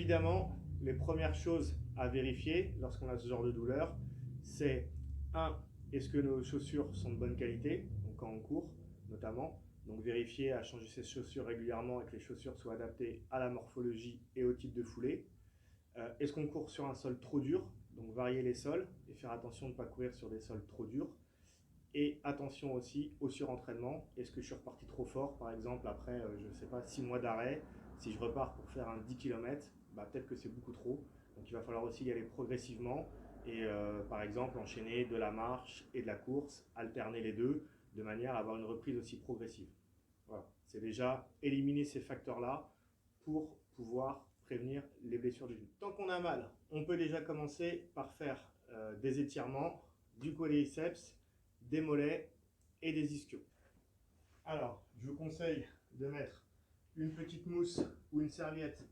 évidemment, les premières choses à vérifier lorsqu'on a ce genre de douleur, c'est est-ce que nos chaussures sont de bonne qualité, donc quand on court notamment, donc vérifier à changer ses chaussures régulièrement et que les chaussures soient adaptées à la morphologie et au type de foulée. Est-ce qu'on court sur un sol trop dur, donc varier les sols et faire attention de ne pas courir sur des sols trop durs. Et attention aussi au surentraînement. Est-ce que je suis reparti trop fort, par exemple, après, je ne sais pas, 6 mois d'arrêt, si je repars pour faire un 10 km, peut-être que c'est beaucoup trop. Donc il va falloir aussi y aller progressivement et par exemple enchaîner de la marche et de la course, alterner les deux, de manière à avoir une reprise aussi progressive. Voilà, c'est déjà éliminer ces facteurs-là pour pouvoir prévenir les blessures du genou. Tant qu'on a mal, on peut déjà commencer par faire des étirements, du quadriceps, des mollets et des ischios. Alors, je vous conseille de mettre une petite mousse ou une serviette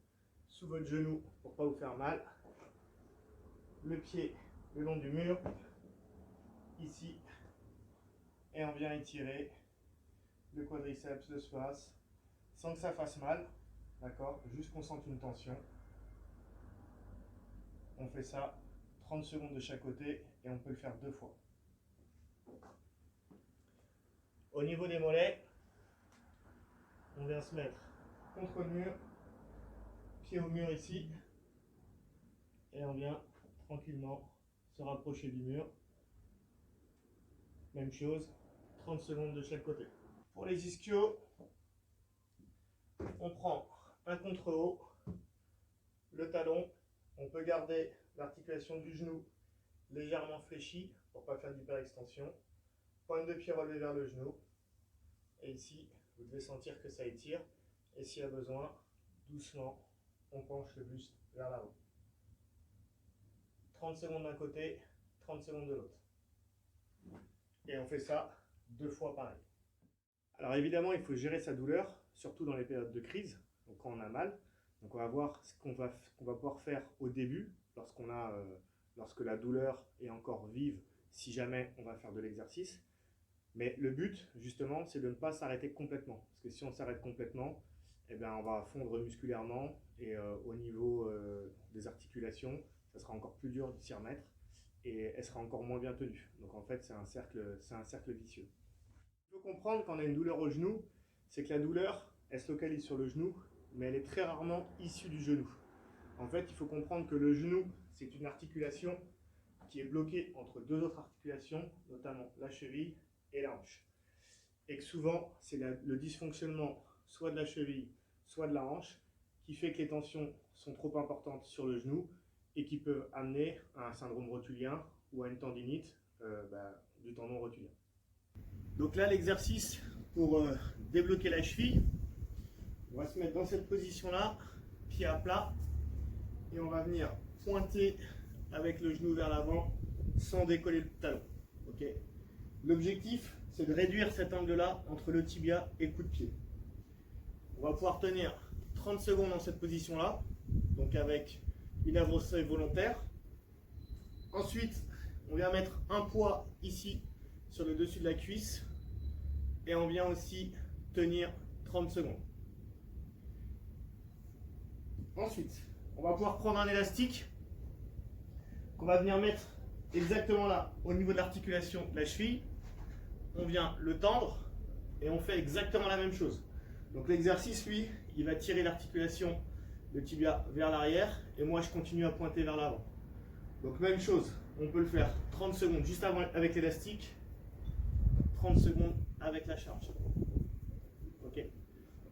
sous votre genou pour ne pas vous faire mal. Le pied le long du mur, ici, et on vient étirer le quadriceps, le psoas, sans que ça fasse mal, d'accord, juste qu'on sente une tension. On fait ça 30 secondes de chaque côté et on peut le faire 2 fois. Au niveau des mollets, on vient se mettre contre le mur, pied au mur ici, et on vient tranquillement se rapprocher du mur. Même chose, 30 secondes de chaque côté. Pour les ischios, on prend un contre-haut, le talon, on peut garder l'articulation du genou légèrement fléchie pour ne pas faire d'hyperextension, pointe de pied relevée vers le genou, et ici, vous devez sentir que ça étire, et s'il y a besoin, doucement, on penche le buste vers l'avant. 30 secondes d'un côté, 30 secondes de l'autre. Et on fait ça 2 fois pareil. Alors évidemment, il faut gérer sa douleur, surtout dans les périodes de crise, donc quand on a mal. Donc on va voir ce qu'on va pouvoir faire au début, lorsque la douleur est encore vive, si jamais on va faire de l'exercice. Mais le but, justement, c'est de ne pas s'arrêter complètement. Parce que si on s'arrête complètement, on va fondre musculairement et au niveau des articulations, ça sera encore plus dur de s'y remettre et elle sera encore moins bien tenue. Donc en fait, c'est un cercle vicieux. Il faut comprendre quand on a une douleur au genou, c'est que la douleur, elle se localise sur le genou, mais elle est très rarement issue du genou. En fait, il faut comprendre que le genou, c'est une articulation qui est bloquée entre 2 autres articulations, notamment la cheville et la hanche. Et que souvent, c'est le dysfonctionnement soit de la cheville, soit de la hanche, qui fait que les tensions sont trop importantes sur le genou et qui peuvent amener à un syndrome rotulien ou à une tendinite du tendon rotulien. Donc là, l'exercice pour débloquer la cheville, on va se mettre dans cette position-là, pied à plat, et on va venir pointer avec le genou vers l'avant sans décoller le talon. Okay. L'objectif, c'est de réduire cet angle-là entre le tibia et le coup de pied. On va pouvoir tenir 30 secondes dans cette position-là, donc avec une avancée volontaire. Ensuite, on vient mettre un poids ici sur le dessus de la cuisse et on vient aussi tenir 30 secondes. Ensuite, on va pouvoir prendre un élastique qu'on va venir mettre exactement là, au niveau de l'articulation de la cheville. On vient le tendre et on fait exactement la même chose. Donc l'exercice, lui, il va tirer l'articulation, le tibia vers l'arrière et moi je continue à pointer vers l'avant. Donc même chose, on peut le faire 30 secondes juste avant avec l'élastique, 30 secondes avec la charge. Ok.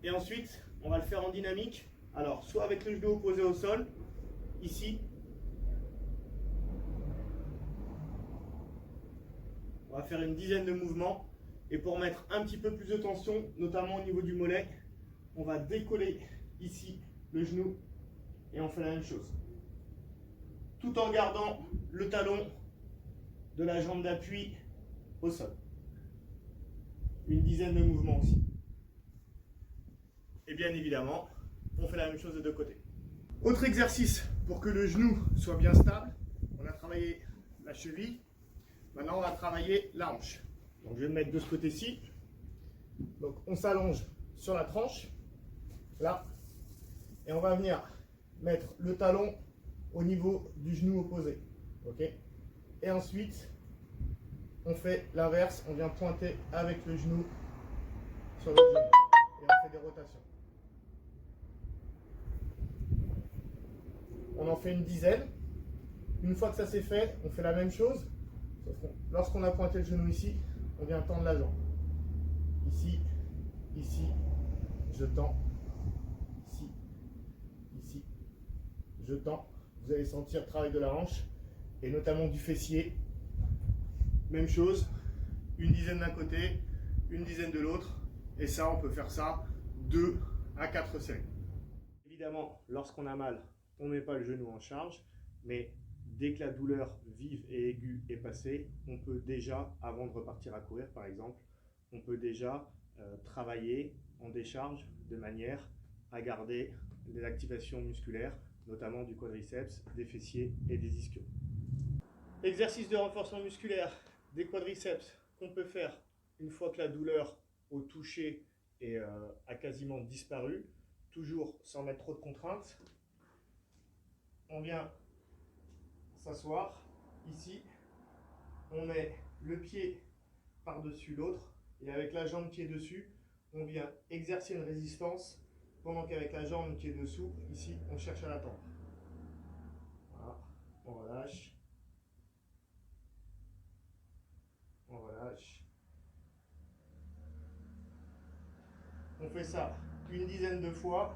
Et ensuite, on va le faire en dynamique. Alors, soit avec le genou opposé au sol, ici. On va faire une dizaine de mouvements. Et pour mettre un petit peu plus de tension, notamment au niveau du mollet, on va décoller ici le genou et on fait la même chose. Tout en gardant le talon de la jambe d'appui au sol. Une dizaine de mouvements aussi. Et bien évidemment, on fait la même chose de 2 côtés. Autre exercice pour que le genou soit bien stable. On a travaillé la cheville. Maintenant, on va travailler la hanche. Donc, je vais me mettre de ce côté-ci. Donc, on s'allonge sur la tranche, là. Et on va venir mettre le talon au niveau du genou opposé. Okay, et ensuite, on fait l'inverse, on vient pointer avec le genou sur le genou. Et on fait des rotations. On en fait une dizaine. Une fois que ça c'est fait, on fait la même chose. Lorsqu'on a pointé le genou ici, on vient tendre la jambe. Ici, ici, je tends. Ici, ici, je tends. Vous allez sentir le travail de la hanche et notamment du fessier. Même chose, une dizaine d'un côté, une dizaine de l'autre. Et ça, on peut faire ça 2 à 4 séries. Évidemment, lorsqu'on a mal, on ne met pas le genou en charge, mais dès que la douleur vive et aiguë est passée, on peut déjà, avant de repartir à courir par exemple, on peut déjà travailler en décharge de manière à garder des activations musculaires, notamment du quadriceps, des fessiers et des ischios. Exercice de renforcement musculaire des quadriceps qu'on peut faire une fois que la douleur au toucher a quasiment disparu, toujours sans mettre trop de contraintes. On vient s'asseoir ici, on met le pied par-dessus l'autre et avec la jambe qui est dessus, on vient exercer une résistance pendant qu'avec la jambe qui est dessous, ici, on cherche à la tendre. Voilà, on relâche. On relâche. On fait ça une dizaine de fois,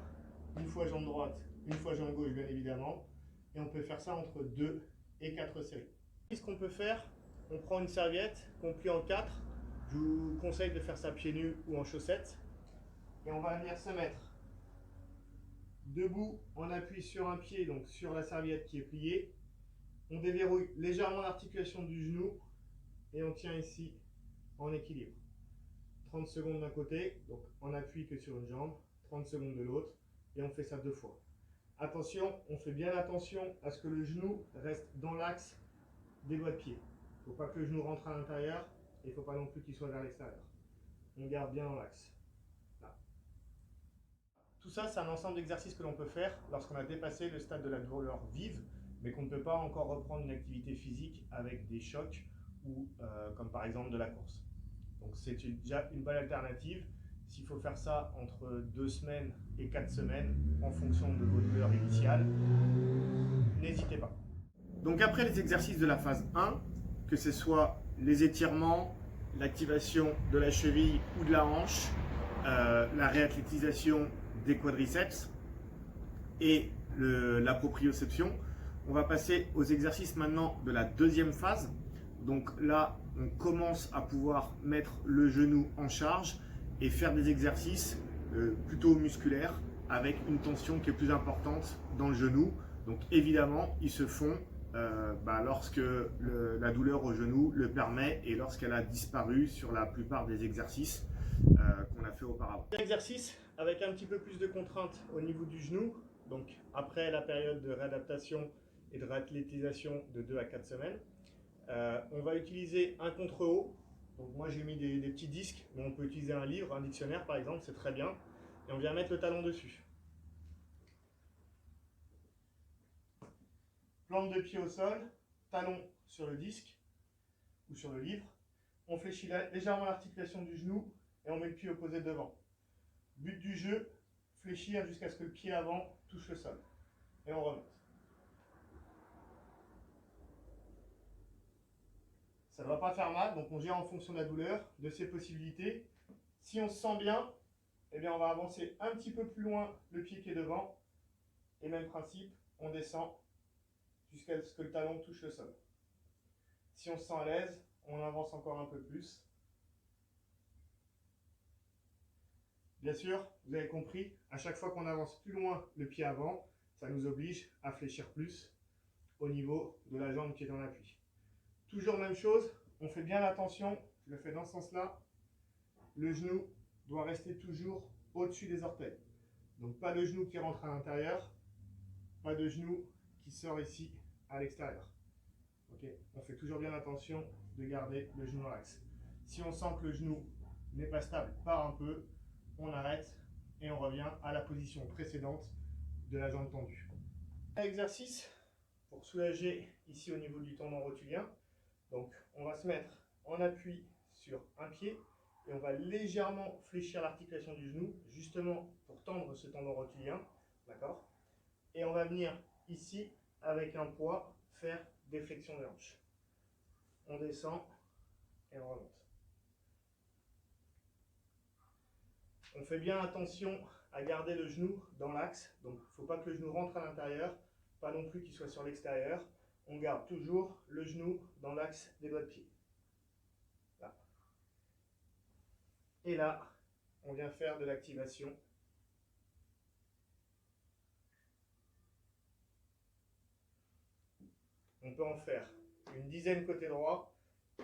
une fois jambe droite, une fois jambe gauche bien évidemment, et on peut faire ça entre 2 et 4 séries. Ce qu'on peut faire, on prend une serviette qu'on plie en 4, je vous conseille de faire ça pieds nus ou en chaussettes, et on va venir se mettre debout, on appuie sur un pied, donc sur la serviette qui est pliée, on déverrouille légèrement l'articulation du genou, et on tient ici en équilibre. 30 secondes d'un côté, donc on appuie que sur une jambe, 30 secondes de l'autre, et on fait ça 2 fois. Attention, on fait bien attention à ce que le genou reste dans l'axe des doigts de pied. Il ne faut pas que le genou rentre à l'intérieur, et il ne faut pas non plus qu'il soit vers l'extérieur. On garde bien dans l'axe. Tout ça, c'est un ensemble d'exercices que l'on peut faire lorsqu'on a dépassé le stade de la douleur vive, mais qu'on ne peut pas encore reprendre une activité physique avec des chocs ou comme par exemple de la course. Donc c'est déjà une bonne alternative. S'il faut faire ça entre 2 semaines et 4 semaines, en fonction de vos douleurs initiales, n'hésitez pas. Donc après les exercices de la phase 1, que ce soit les étirements, l'activation de la cheville ou de la hanche, la réathlétisation des quadriceps et la proprioception, on va passer aux exercices maintenant de la deuxième phase. Donc là, on commence à pouvoir mettre le genou en charge et faire des exercices plutôt musculaires avec une tension qui est plus importante dans le genou. Donc évidemment, ils se font lorsque la douleur au genou le permet et lorsqu'elle a disparu sur la plupart des exercices qu'on a fait auparavant. Un exercice avec un petit peu plus de contraintes au niveau du genou. Donc après la période de réadaptation et de réathlétisation de 2 à 4 semaines. On va utiliser un contre-haut. Donc moi j'ai mis des petits disques, mais on peut utiliser un livre, un dictionnaire par exemple, c'est très bien. Et on vient mettre le talon dessus. Plante de pied au sol, talon sur le disque ou sur le livre. On fléchit légèrement l'articulation du genou et on met le pied opposé devant. But du jeu, fléchir jusqu'à ce que le pied avant touche le sol. Et on remonte. Ça ne va pas faire mal, donc on gère en fonction de la douleur, de ses possibilités. Si on se sent bien, eh bien on va avancer un petit peu plus loin le pied qui est devant. Et même principe, on descend jusqu'à ce que le talon touche le sol. Si on se sent à l'aise, on avance encore un peu plus. Bien sûr, vous avez compris, à chaque fois qu'on avance plus loin le pied avant, ça nous oblige à fléchir plus au niveau de la jambe qui est en appui. Toujours même chose, on fait bien attention, je le fais dans ce sens-là, le genou doit rester toujours au-dessus des orteils. Donc pas de genou qui rentre à l'intérieur, pas de genou qui sort ici à l'extérieur. Okay. On fait toujours bien attention de garder le genou dans l'axe. Si on sent que le genou n'est pas stable, part un peu, on arrête et on revient à la position précédente de la jambe tendue. Exercice pour soulager ici au niveau du tendon rotulien. Donc on va se mettre en appui sur un pied et on va légèrement fléchir l'articulation du genou, justement pour tendre ce tendon rotulien. D'accord? Et on va venir ici, avec un poids, faire des flexions de hanches. On descend et on remonte. On fait bien attention à garder le genou dans l'axe. Donc il ne faut pas que le genou rentre à l'intérieur, pas non plus qu'il soit sur l'extérieur. On garde toujours le genou dans l'axe des doigts de pied. Là. Et là, on vient faire de l'activation. On peut en faire une dizaine côté droit,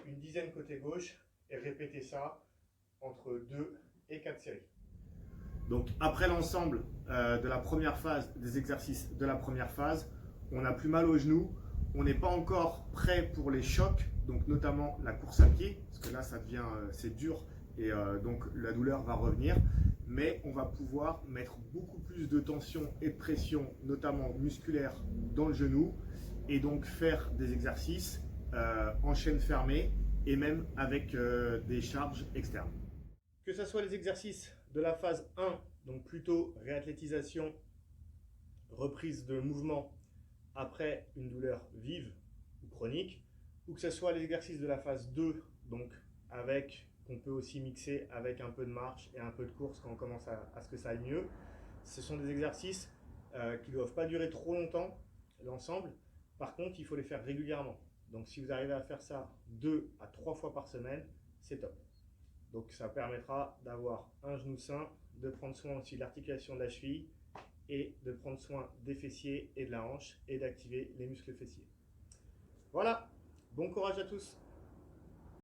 une dizaine côté gauche et répéter ça entre 2 et 4 séries. Donc après l'ensemble de la première phase, des exercices de la première phase, on n'a plus mal aux genoux, on n'est pas encore prêt pour les chocs, donc notamment la course à pied, parce que là ça devient, c'est dur et donc la douleur va revenir, mais on va pouvoir mettre beaucoup plus de tension et de pression, notamment musculaire, dans le genou, et donc faire des exercices en chaîne fermée et même avec des charges externes. Que ce soit les exercices de la phase 1, donc plutôt réathlétisation, reprise de mouvement après une douleur vive ou chronique, ou que ce soit les exercices de la phase 2, donc avec, qu'on peut aussi mixer avec un peu de marche et un peu de course quand on commence à ce que ça aille mieux. Ce sont des exercices qui ne doivent pas durer trop longtemps, l'ensemble. Par contre, il faut les faire régulièrement. Donc si vous arrivez à faire ça 2 à 3 fois par semaine, c'est top. Donc ça permettra d'avoir un genou sain, de prendre soin aussi de l'articulation de la cheville et de prendre soin des fessiers et de la hanche et d'activer les muscles fessiers. Voilà, bon courage à tous.